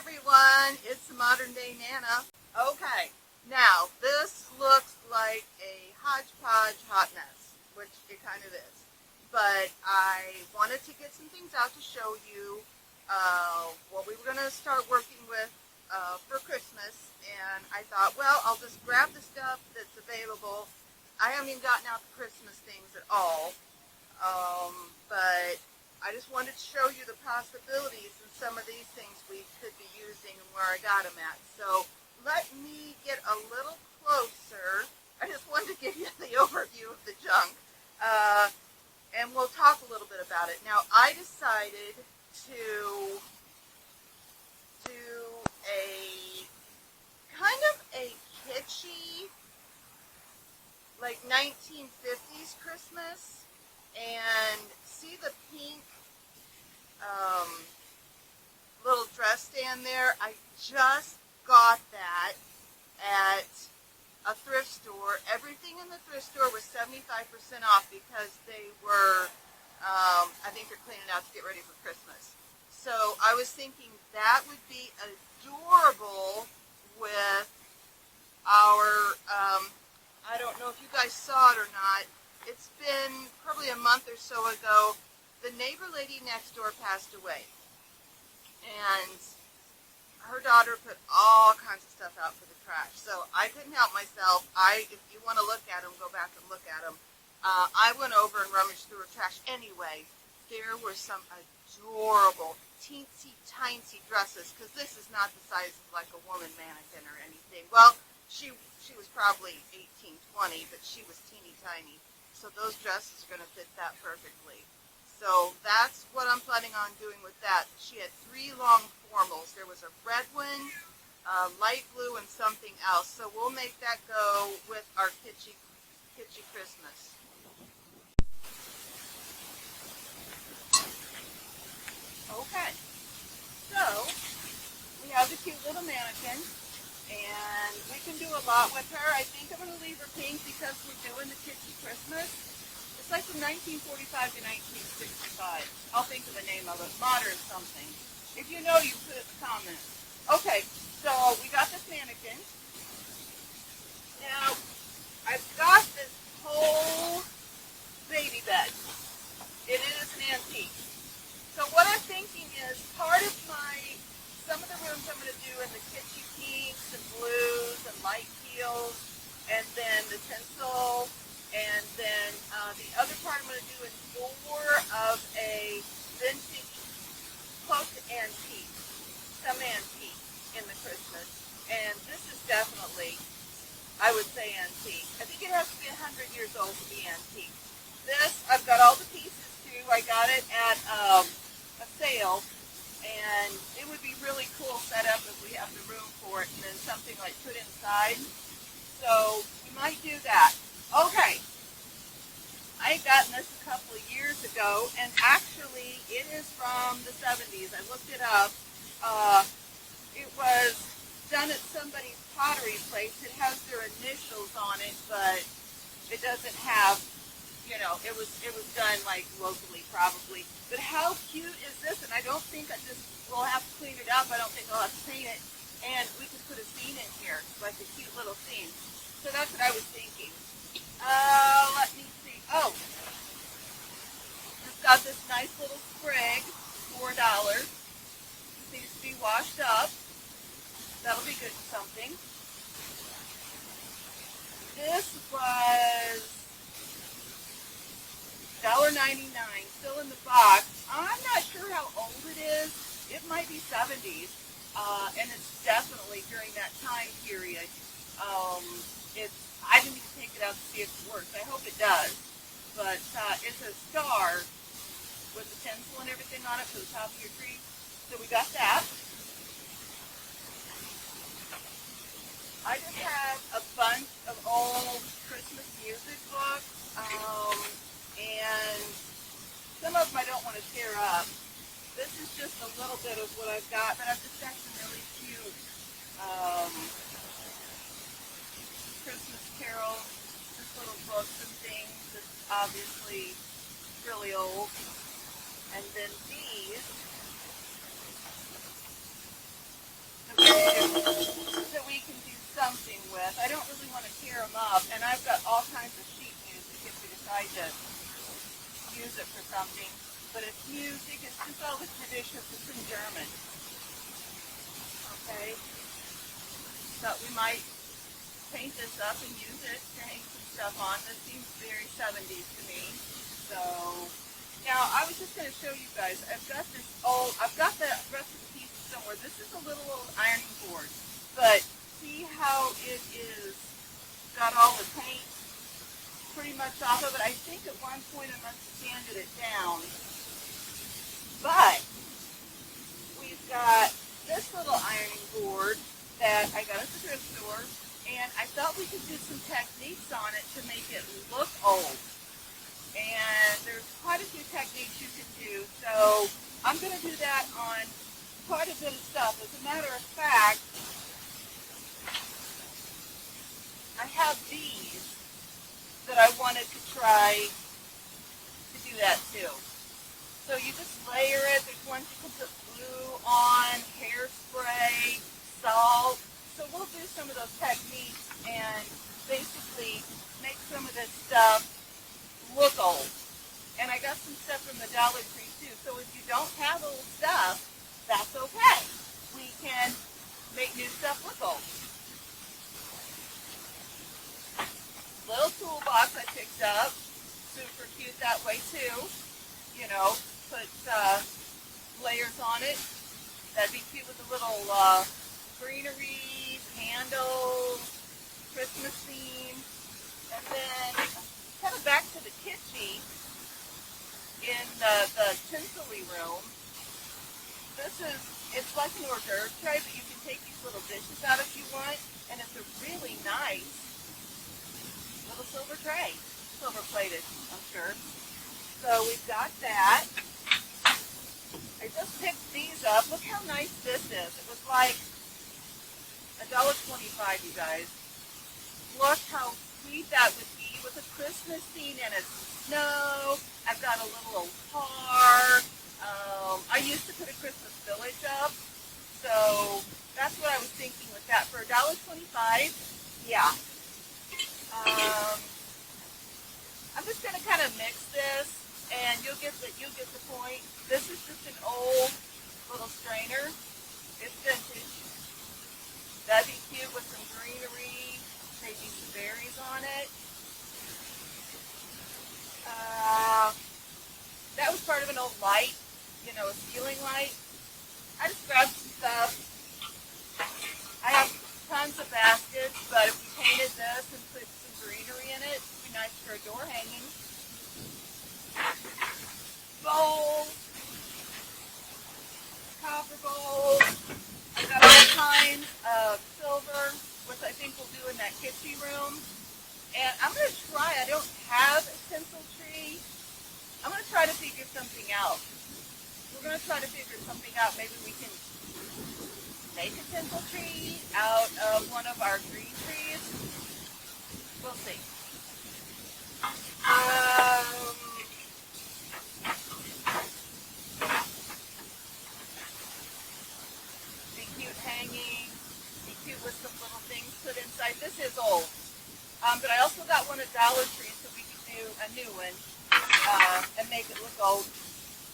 everyone, it's the Modern Day Nana. Okay, now this looks like a hodgepodge hot mess, which it kind of is. But I wanted to get some things out to show you what we were going to start working with for Christmas. And I thought, well, I'll just grab the stuff that's available. I haven't even gotten out the Christmas things at all. But I just wanted to show you the possibilities and some of these things we could be using and where I got them at. So let me get a little closer. I just wanted to give you the overview of the junk. And we'll talk a little bit about it. Now, I decided to do a kind of a kitschy, like 1950s Christmas, and see the pink little dress stand there? I just got that at a thrift store. Everything in the thrift store was 75% off because they were, I think they're cleaning out to get ready for Christmas. So I was thinking that would be adorable with our, I don't know if you guys saw it or not. It's been probably a month or so ago. The neighbor lady next door passed away. And her daughter put all kinds of stuff out for the trash. So I couldn't help myself. If you want to look at them, go back and look at them. I went over and rummaged through her trash anyway. There were some adorable, teensy, tiny dresses, because this is not the size of like a woman mannequin or anything. Well, she was probably 18, 20, but she was teeny tiny. So those dresses are going to fit that perfectly. So that's what I'm planning on doing with that. She had 3 long formals. There was a red one, light blue, and something else. So we'll make that go with our kitschy Christmas. Okay, so we have the cute little mannequin, and we can do a lot with her. I think I'm going to leave her pink because we're doing the kitschy Christmas. It's like from 1945 to 1965. I'll think of the name of it. Modern something. If you know, you put it in the comments. Okay, so we got this mannequin. Now, I've got this whole baby bed. It is an antique. So what I'm thinking is part of some of the rooms I'm going to do in the kitschy pinks and blues and light teals, and then the tinsel. And then the other part I'm going to do is more of a vintage, close to antique, some antique in the Christmas. And this is definitely, I would say, antique. I think it has to be 100 years old to be antique. This, I've got all the pieces too. I got it at a sale. And it would be really cool set up if we have the room for it, and then something like put inside. So we might do that. Okay, I had gotten this a couple of years ago, and actually it is from the 70s. I looked it up. It was done at somebody's pottery place. It has their initials on it, but it doesn't have, it was done like locally probably. But how cute is this? And I don't think we'll have to clean it up. I don't think I'll have to paint it. And we could put a scene in here, like a cute little scene. So that's what I was thinking. Let me see. Oh, it's got this nice little sprig, $4. This needs to be washed up. That'll be good for something. This was $1.99, still in the box. I'm not sure how old it is. It might be 70s, and it's definitely during that time period. I didn't even take it out to see if it works. I hope it does. But it's a star with the tinsel and everything on it for the top of your tree. So we got that. I just have a bunch of old Christmas music books. And some of them I don't want to tear up. This is just a little bit of what I've got, but I've just got some really cute Christmas carols, just little books and things. It's obviously really old. And then these tear them up, and I've got all kinds of sheet music if we decide to use it for something. But it's music, it's just all the traditions, it's in German. Okay? But we might paint this up and use it to hang some stuff on. This seems very 70s to me. So, now I was just going to show you guys. I've got the recipe somewhere. This is a little old ironing board. But see how it is got all the paint pretty much off of it. I think at one point I must have sanded it down. But we've got this little ironing board that I got at the thrift store, and I thought we could do some techniques on it to make it look old. And there's quite a few techniques you can do, so I'm going to do that on quite a bit of stuff. As a matter of fact, I have these that I wanted to try to do that too. So you just layer it. There's ones you can put glue on, hairspray, salt. So we'll do some of those techniques and basically make some of this stuff look old. And I got some stuff from the Dollar Tree too. So if you don't have old stuff, that's okay. We can make new stuff look old. Little toolbox I picked up. Super cute that way too. You know, put layers on it. That'd be cute with the little greeneries, candles, Christmas theme. And then kind of back to the kitchen in the tinselly room. It's like an hors d'oeuvre tray, but you can take these little dishes out if you want. And it's a really nice little silver tray. Silver plated, I'm sure. So we've got that. I just picked these up. Look how nice this is. It was like $1.25, you guys. Look how sweet that would be with a Christmas scene in it. Snow. I've got a little old car. I used to put a Christmas village up. So that's what I was thinking with that. For $1.25, yeah. I'm just going to kind of mix this, and you'll get the point. This is just an old little strainer. It's vintage. That'd be cute with some greenery, maybe some berries on it. That was part of an old light, you know, a ceiling light. I just grabbed some stuff. I have tons of baskets, but if we painted this and put some greenery in it, it'd be nice for a door hanging. Bowls, copper bowls. I've got all kinds of silver, which I think we'll do in that kitchen room. And I'm going to try, I don't have a tinsel tree. I'm going to try to figure something out. We're going to try to figure something out. Maybe we can make a tinsel tree out of one of our green trees. We'll see. Be cute hanging. Be cute with some little things put inside. This is old. But I also got one at Dollar Tree, so we can do a new one and make it look old.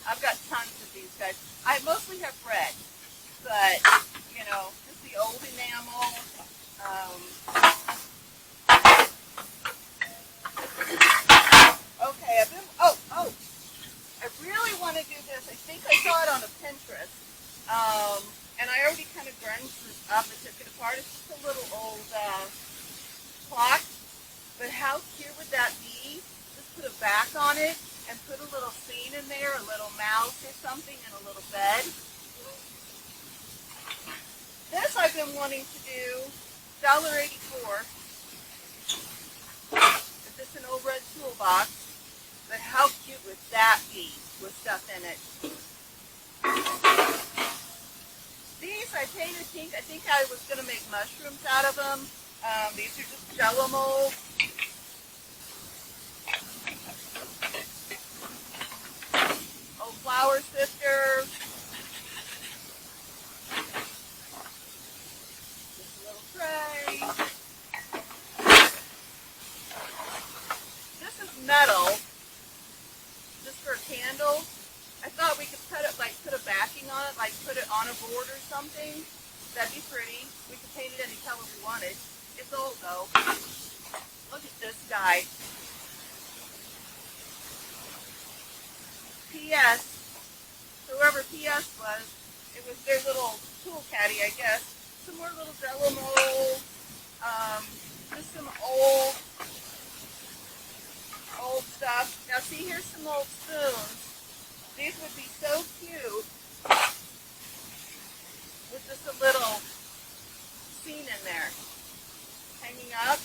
I've got tons of these guys. I mostly have red, but, you know, just the old enamel. Okay, I really want to do this. I think I saw it on a Pinterest, and I already kind of grunged this up and took it apart. It's just a little old clock, but how cute would that be? Just put a back on it and put a little scene in there, a little mouse or something, and a little bed. This I've been wanting to do, $1.84. It's just an old red toolbox, but how cute would that be with stuff in it? These I painted pink. I think I was going to make mushrooms out of them. These are just Jello molds. Old flour sifter. Just a little tray. like put it on a board or something. That'd be pretty. We could paint it any color we wanted. It's old though. Look at this guy. P.S. Whoever P.S. was, it was their little tool caddy, I guess. Some more little Jello molds. Just some old stuff. Now see, here's some old spoons. These would be so cute with just a little scene in there. Hanging up.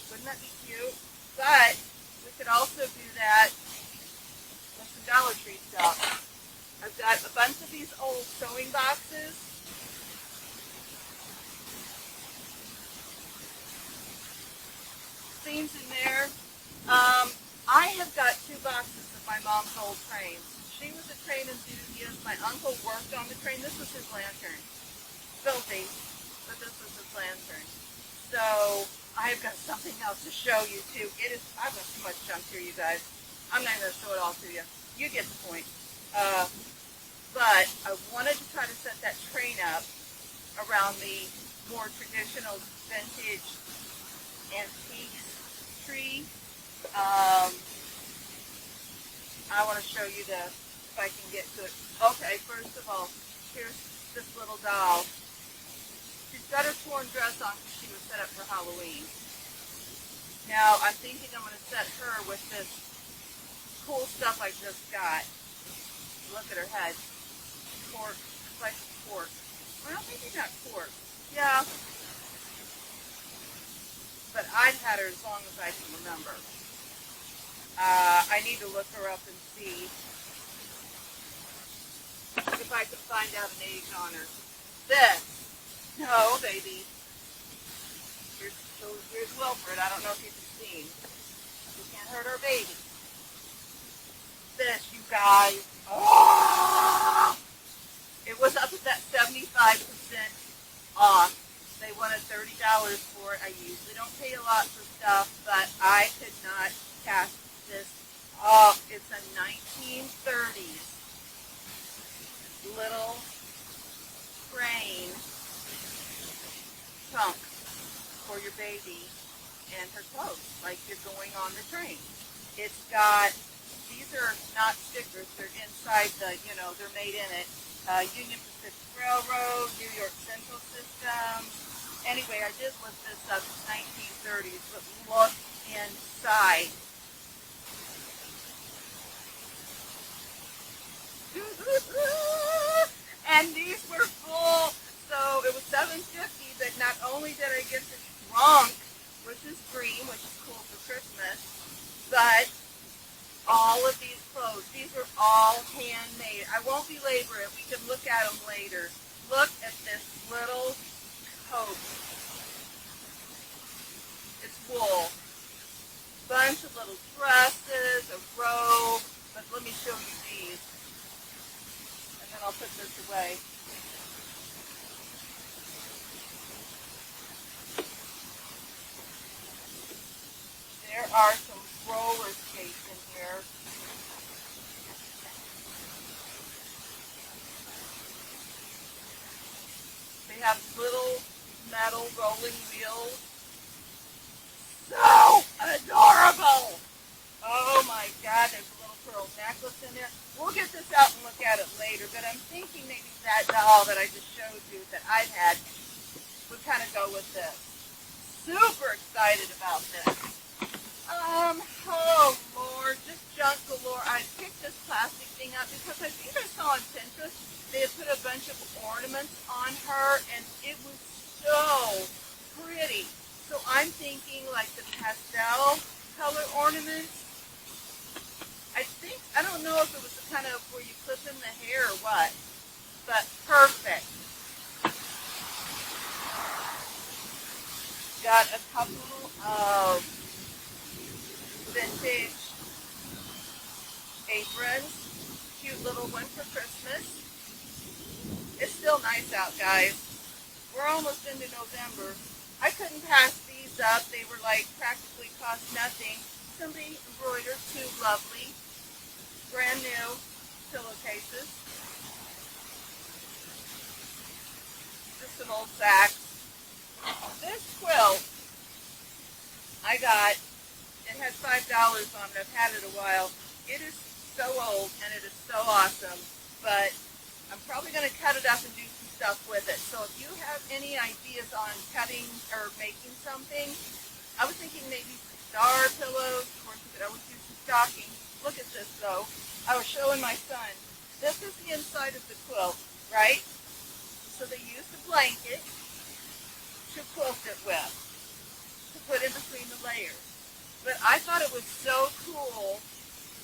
Wouldn't that be cute? But we could also do that with some Dollar Tree stuff. I've got a bunch of these old sewing boxes. Seams in there. I have got 2 boxes of my mom's old trains. She was a train enthusiast. My uncle worked on the train. This was his lantern. Filthy, but this was his lantern. So I've got something else to show you too. I've got too much junk here, you guys. I'm not going to show it all to you. You get the point. But I wanted to try to set that train up around the more traditional vintage antique tree. I want to show you this, if I can get to it. Okay, first of all, here's this little doll. She's got her torn dress on because she was set up for Halloween. Now, I'm thinking I'm going to set her with this cool stuff I just got. Look at her head. Cork, slice of cork. Well, maybe not cork. Yeah. But I've had her as long as I can remember. I need to look her up and see if I can find out an age on her. This. No, baby. Here's Wilfred. I don't know if you can see him. You can't hurt our baby. This, you guys. Oh! It was up at that 75% off. They wanted $30 for it. I usually don't pay a lot for stuff, but I could not pass this up. It's a 1930s little train trunk for your baby and her clothes, like you're going on the train. It's got, these are not stickers, they're inside the, they're made in it. Union Pacific Railroad, New York Central System. Anyway, I did look this up, it's 1930s, but look inside. And these were full, so it was $7.50, but not only did I get the trunk, which is green, which is cool for Christmas, but all of these clothes, these are all handmade. I won't belabor it, we can look at them later. Look at this little coat. It's wool. Bunch of little dresses, a robe, but let me show you these. And then I'll put this away. There are some roller skates in here. They have little metal rolling wheels. So adorable! Oh my God, there's a little pearl necklace in there. We'll get this out and look at it later, but I'm thinking maybe that doll that I just showed you that I've had would kind of go with this. Super excited about this. Oh Lord, just junk galore. I picked this plastic thing up because I think I saw on Pinterest they had put a bunch of ornaments on her and it was so pretty. So I'm thinking like the pastel color ornaments. I don't know if it was the kind of where you clip in the hair or what, but perfect. Got a couple of vintage aprons, cute little one for Christmas. It's still nice out, guys. We're almost into November. I couldn't pass these up. They were like practically cost nothing. Somebody embroidered 2 lovely, brand new pillowcases. some old sacks. This quilt I got, it had $5 on it. I've had it a while. It is so old and it is so awesome, but I'm probably going to cut it up and do some stuff with it. So if you have any ideas on cutting or making something, I was thinking maybe some star pillows. Of course, you could always do some stockings. Look at this though. I was showing my son. This is the inside of the quilt, right? So they used a blanket to quilt it with, to put in between the layers. But I thought it was so cool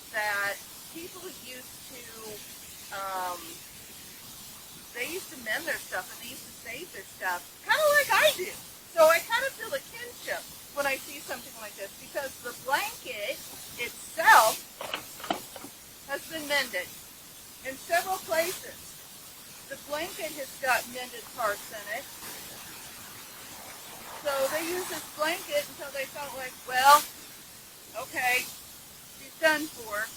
that people used to, they used to mend their stuff and they used to save their stuff, kind of like I do. So I kind of feel a kinship when I see something like this because the blanket itself has been mended in several places. The blanket has got mended parts in it. So they used this blanket until they felt like, well, okay, she's done for.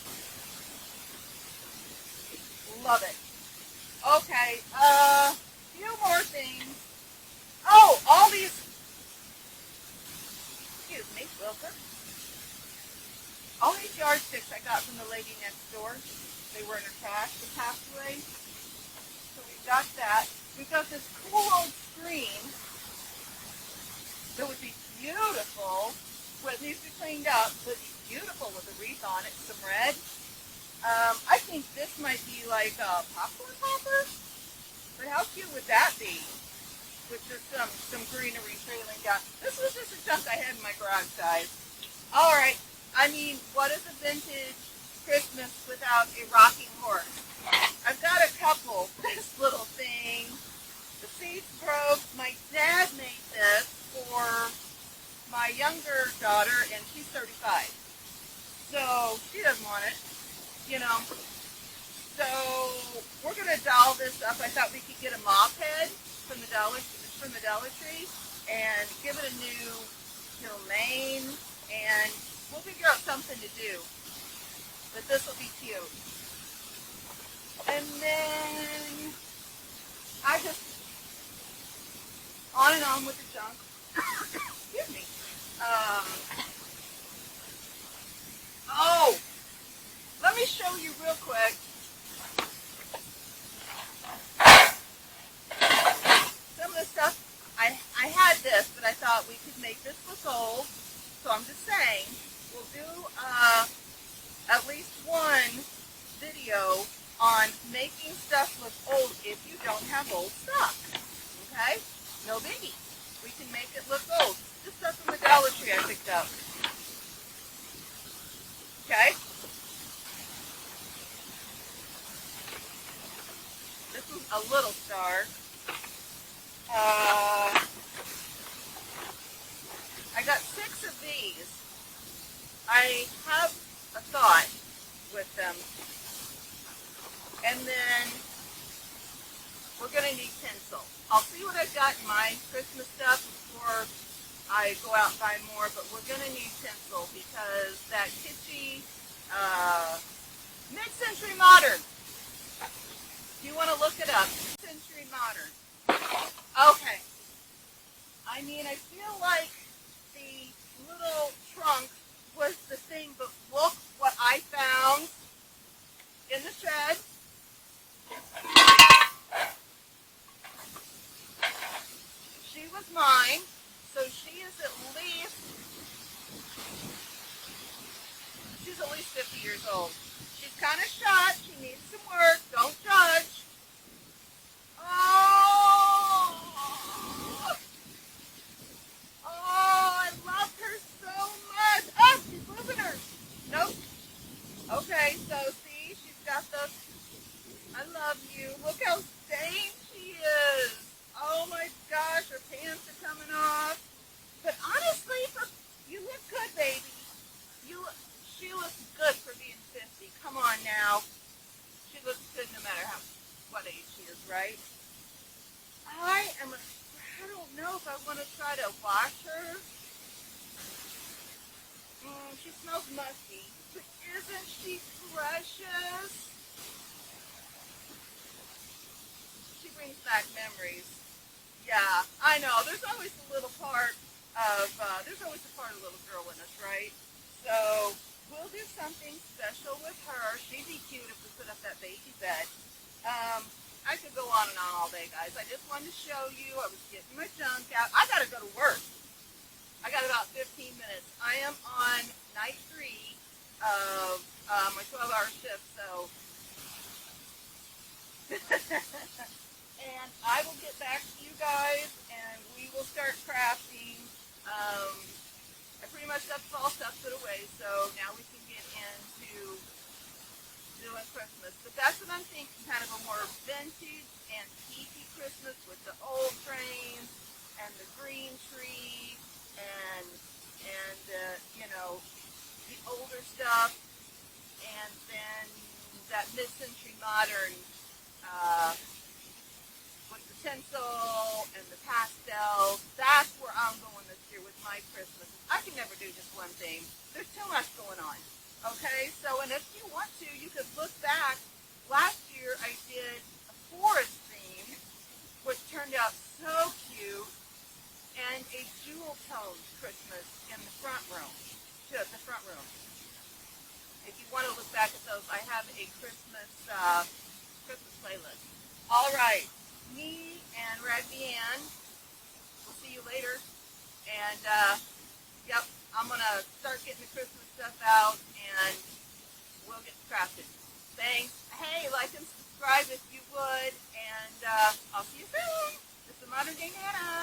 Love it. Okay, few more things. Oh, all these, excuse me, Wilson. All these yardsticks I got from the lady next door. They were in her trash. They passed away. So we got that. We've got this cool old screen that would be beautiful. Well, it needs to be cleaned up, but it's beautiful with a wreath on it, some red. I think this might be like a popcorn popper, but how cute would that be? With just some greenery trailing down. This was just a junk I had in my garage, guys. All right, I mean, what is a vintage Christmas without a rocking horse? I've got a couple. This little thing, the seats broke. My dad made this for my younger daughter, and she's 35. So she doesn't want it, you know. So we're gonna doll this up. I thought we could get a mop head from the Dollar Tree and give it a new, mane, and we'll figure out something to do. But this will be cute. And then I just on and on with the junk. Excuse me. Oh, let me show you real quick. Some of the stuff, I had this, but I thought we could make this look old. So I'm just saying, we'll do at least one video on making stuff look old if you don't have old stuff. Okay? No biggie. We can make it look old. This stuff from the Dollar Tree I picked up. Okay? This was a little star. I got 6 of these. I have a thought with them. And then we're going to need tinsel. I'll see what I've got in my Christmas stuff before I go out and buy more, but we're going to need tinsel because that kitschy mid-century modern. You want to look it up. Mid-century modern. Okay. I mean, I feel like the little trunk was the thing, but look what I found in the shed. She was mine, so she's at least 50 years old. She's kind of shot. She needs some work. Don't judge. Oh, I love her so much. Oh, she's moving her. Nope. Okay, so see, she's got the, I love you. Look how stained she is. Oh my gosh, her pants are coming off. But honestly, you look good, baby. She looks good for being 50. Come on now. She looks good no matter what age she is, right? I don't know if I want to try to wash her. She smells musky. But isn't she precious? She brings back memories. Yeah, I know. There's always a part of little girl in us, right? So we'll do something special with her. She'd be cute if we put up that baby bed. Um, I could go on and on all day, guys. I just wanted to show you. I was getting my junk out. I gotta go to work. I got about 15 minutes. I am on night 3 of my 12-hour shift, so and I will get back to you guys, and we will start crafting. Um, I pretty much got the fall stuff put away, so now we can get into doing Christmas. But that's what I'm thinking, kind of a more vintage, antique Christmas with the old frames and the green tree and you know, the older stuff, and then that mid-century modern uh, with the tinsel and the pastels. That's where I'm going this year with my Christmas. I can never do just one theme. There's too much going on. Okay, so and if you want to, you could look back. Last year I did a forest theme, which turned out so cute, and a jewel tone Christmas in the front room. The front room. If you want to look back at those, I have a Christmas playlist. All right, me and Raggedy Ann. We'll see you later. And yep, I'm gonna start getting the Christmas stuff out, and we'll get crafted. Thanks. Hey, like and subscribe if you would, and I'll see you soon. This is Modern Day Nana.